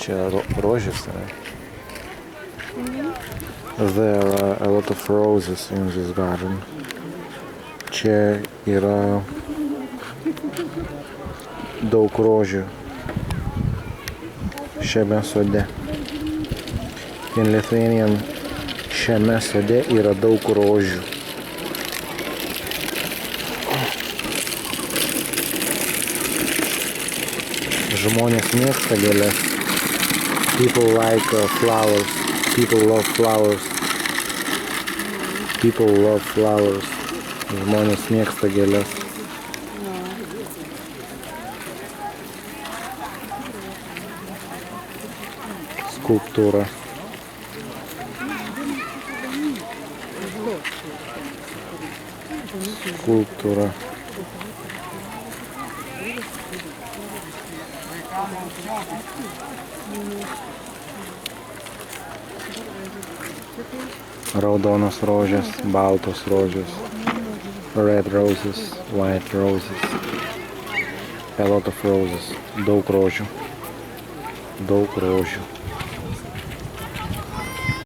Čia rožės yra. There are a lot of roses in this garden. Čia yra daug rožių šiame sode. In Lithuanian šiame sode yra daug rožių. Žmonės mėgsta gėles. People like flowers. People love flowers. People love flowers. Žmonės mėgsta gėles. Skulptūra. Skulptūra. Raudonos rožės, baltos rožės, red roses, white roses, a lot of roses, daug rožių, daug rožių.